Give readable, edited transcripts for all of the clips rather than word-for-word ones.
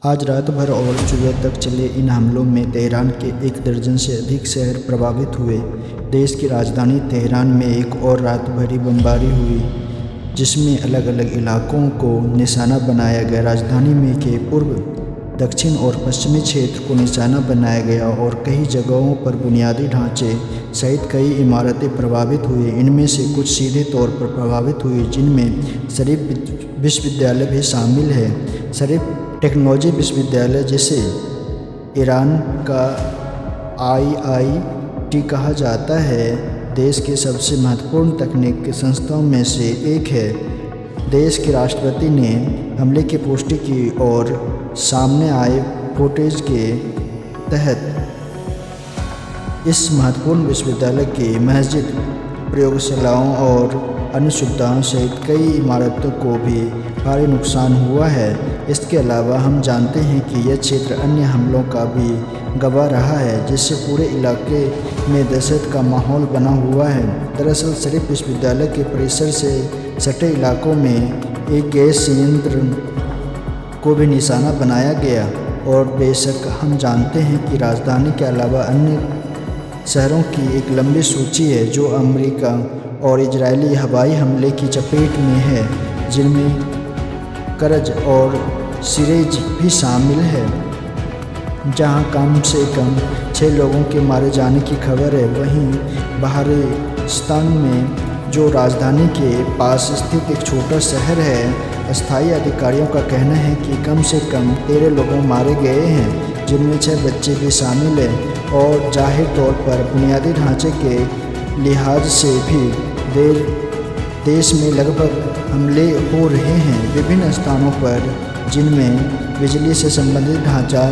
आज रात भर और सुबह तक चले इन हमलों में तेहरान के 1 दर्जन से अधिक शहर प्रभावित हुए। देश की राजधानी तेहरान में एक और रात भरी बमबारी हुई, जिसमें अलग अलग इलाकों को निशाना बनाया गया। राजधानी में के पूर्व, दक्षिण और पश्चिमी क्षेत्र को निशाना बनाया गया और कई जगहों पर बुनियादी ढांचे सहित कई इमारतें प्रभावित हुई। इनमें से कुछ सीधे तौर पर प्रभावित हुई, जिनमें शरीफ विश्वविद्यालय भी शामिल है। शरीफ टेक्नोलॉजी विश्वविद्यालय, जिसे ईरान का IIT कहा जाता है, देश के सबसे महत्वपूर्ण तकनीकी संस्थाओं में से एक है। देश के राष्ट्रपति ने हमले की पुष्टि की और सामने आए फुटेज के तहत इस महत्वपूर्ण विश्वविद्यालय की मस्जिद, प्रयोगशालाओं और अन्य सुविधाओं सहित कई इमारतों को भी भारी नुकसान हुआ है। इसके अलावा हम जानते हैं कि यह क्षेत्र अन्य हमलों का भी गवाह रहा है, जिससे पूरे इलाके में दहशत का माहौल बना हुआ है। दरअसल शरीफ विश्वविद्यालय के परिसर से सटे इलाकों में एक गैस संयंत्र को भी निशाना बनाया गया। और बेशक हम जानते हैं कि राजधानी के अलावा अन्य शहरों की एक लंबी सूची है जो अमेरिका और इजरायली हवाई हमले की चपेट में है, जिनमें करज और सिरेज भी शामिल है, जहां कम से कम 6 लोगों के मारे जाने की खबर है। वहीं बहारिस्तान में, जो राजधानी के पास स्थित एक छोटा शहर है, स्थायी अधिकारियों का कहना है कि कम से कम 13 लोग मारे गए हैं, जिनमें 6 बच्चे भी शामिल हैं। और जाहिर तौर पर बुनियादी ढांचे के लिहाज से भी देश में लगभग हमले हो रहे हैं विभिन्न स्थानों पर, जिनमें बिजली से संबंधित ढांचा,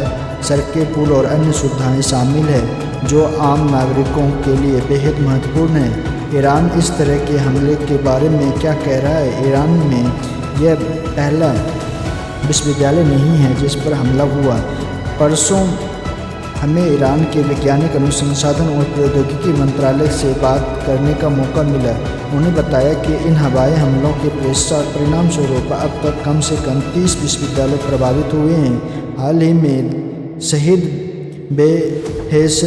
सड़कें, पुल और अन्य सुविधाएं शामिल हैं, जो आम नागरिकों के लिए बेहद महत्वपूर्ण है। ईरान इस तरह के हमले के बारे में क्या कह रहा है? ईरान में यह पहला विश्वविद्यालय नहीं है जिस पर हमला हुआ। परसों हमें ईरान के वैज्ञानिक अनुसंधान और प्रौद्योगिकी मंत्रालय से बात करने का मौका मिला। उन्होंने बताया कि इन हवाई हमलों के परिणाम स्वरूप अब तक कम से कम 30 विश्वविद्यालय प्रभावित हुए हैं। हाल ही में शहीद बेहेशती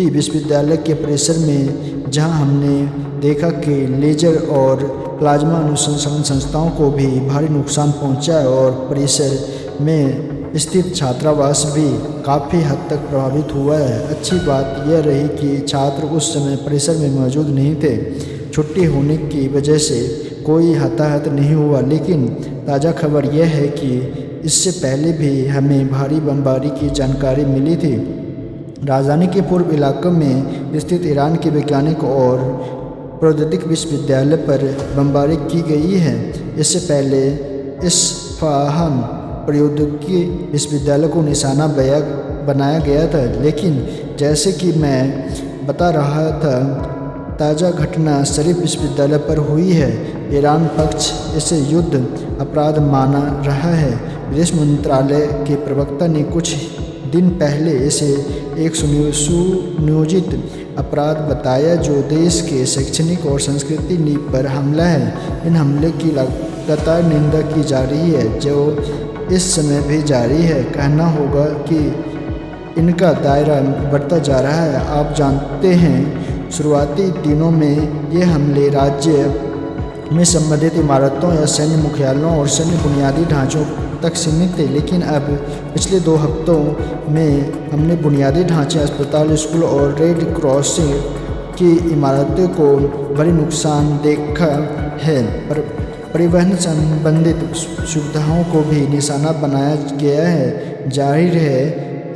विश्वविद्यालय के परिसर में, जहां हमने देखा कि लेजर और प्लाज्मा अनुसंधान संस्थाओं को भी भारी नुकसान पहुंचा और परिसर में स्थित छात्रावास भी काफ़ी हद तक प्रभावित हुआ है। अच्छी बात यह रही कि छात्र उस समय परिसर में मौजूद नहीं थे। छुट्टी होने की वजह से कोई हताहत नहीं हुआ, लेकिन ताज़ा खबर यह है कि इससे पहले भी हमें भारी बमबारी की जानकारी मिली थी। राजधानी के पूर्व इलाकों में स्थित ईरान के वैज्ञानिक और प्रौद्योगिकी विश्वविद्यालय पर बमबारी की गई है। इससे पहले इस्फहान प्रौद्योगिकी विश्वविद्यालय को निशाना बनाया गया था, लेकिन जैसे कि मैं बता रहा था, ताज़ा घटना शरीफ विश्वविद्यालय पर हुई है। ईरान पक्ष इसे युद्ध अपराध माना रहा है। विदेश मंत्रालय के प्रवक्ता ने कुछ दिन पहले इसे एक सुनियोजित अपराध बताया, जो देश के शैक्षणिक और सांस्कृतिक नींव पर हमला है। इन हमले की लगातार निंदा की जा रही है, जो इस समय भी जारी है। कहना होगा कि इनका दायरा बढ़ता जा रहा है। आप जानते हैं, शुरुआती दिनों में ये हमले राज्य में संबंधित इमारतों या सैन्य मुख्यालयों और सैन्य बुनियादी ढांचों तक सीमित थे, लेकिन अब पिछले 2 हफ्तों में हमने बुनियादी ढांचे, अस्पताल, स्कूल और रेड क्रॉस की इमारतों को बड़ी नुकसान देखा है। परिवहन संबंधित सुविधाओं को भी निशाना बनाया गया है। जाहिर है,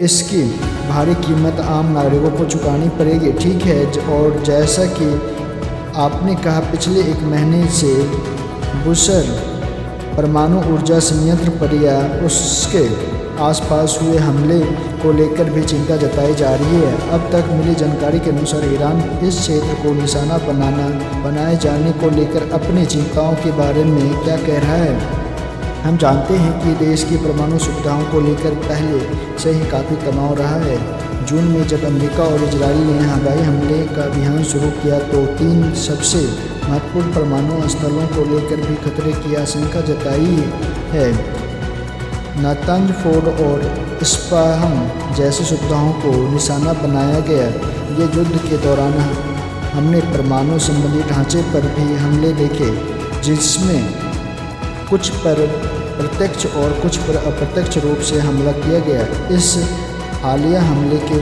इसकी भारी कीमत आम नागरिकों को चुकानी पड़ेगी। ठीक है, और जैसा कि आपने कहा, पिछले 1 महीने से बुशर परमाणु ऊर्जा संयंत्र पर या उसके आसपास हुए हमले को लेकर भी चिंता जताई जा रही है। अब तक मिली जानकारी के अनुसार ईरान इस क्षेत्र को निशाना बनाए जाने को लेकर अपनी चिंताओं के बारे में क्या कह रहा है। हम जानते हैं कि देश की परमाणु सुविधाओं को लेकर पहले से ही काफ़ी तनाव रहा है। जून में जब अमेरिका और इजराइल ने हवाई हमले का अभियान शुरू किया, तो 3 सबसे महत्वपूर्ण परमाणु स्थलों को लेकर भी खतरे की आशंका जताई है। नातंज, फोर्ड और इस्फहान जैसी सुविधाओं को निशाना बनाया गया। ये युद्ध के दौरान हमने परमाणु संबंधी ढांचे पर भी हमले देखे, जिसमें कुछ पर प्रत्यक्ष और कुछ पर अप्रत्यक्ष रूप से हमला किया गया। इस हालिया हमले के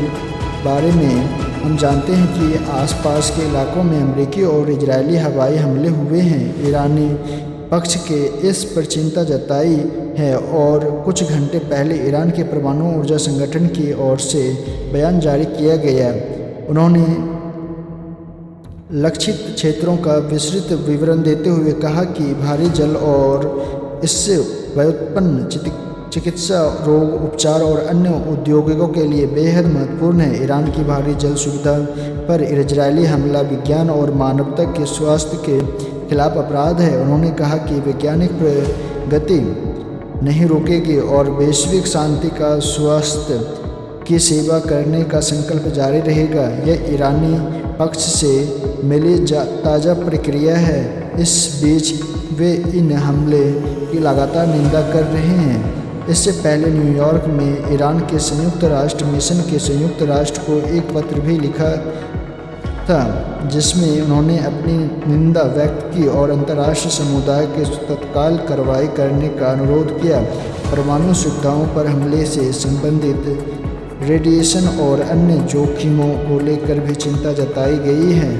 बारे में हम जानते हैं कि आसपास के इलाकों में अमेरिकी और इजरायली हवाई हमले हुए हैं। ईरानी पक्ष के इस पर चिंता जताई है और कुछ घंटे पहले ईरान के परमाणु ऊर्जा संगठन की ओर से बयान जारी किया गया। उन्होंने लक्षित क्षेत्रों का विस्तृत विवरण देते हुए कहा कि भारी जल और इससे व्युत्पन्न चिकित्सा, रोग उपचार और अन्य उद्योगों के लिए बेहद महत्वपूर्ण है। ईरान की भारी जल सुविधा पर इजरायली हमला विज्ञान और मानवता के स्वास्थ्य के खिलाफ अपराध है। उन्होंने कहा कि वैज्ञानिक प्रगति नहीं रुकेगी और वैश्विक शांति का स्वास्थ्य की सेवा करने का संकल्प जारी रहेगा। यह ईरानी पक्ष से मिली ताज़ा प्रतिक्रिया है। इस बीच वे इन हमले की लगातार निंदा कर रहे हैं। इससे पहले न्यूयॉर्क में ईरान के संयुक्त राष्ट्र मिशन के संयुक्त राष्ट्र को एक पत्र भी लिखा था, जिसमें उन्होंने अपनी निंदा व्यक्त की और अंतर्राष्ट्रीय समुदाय के तत्काल कार्रवाई करने का अनुरोध किया। परमाणु सुविधाओं पर हमले से संबंधित रेडिएशन और अन्य जोखिमों को लेकर भी चिंता जताई गई है।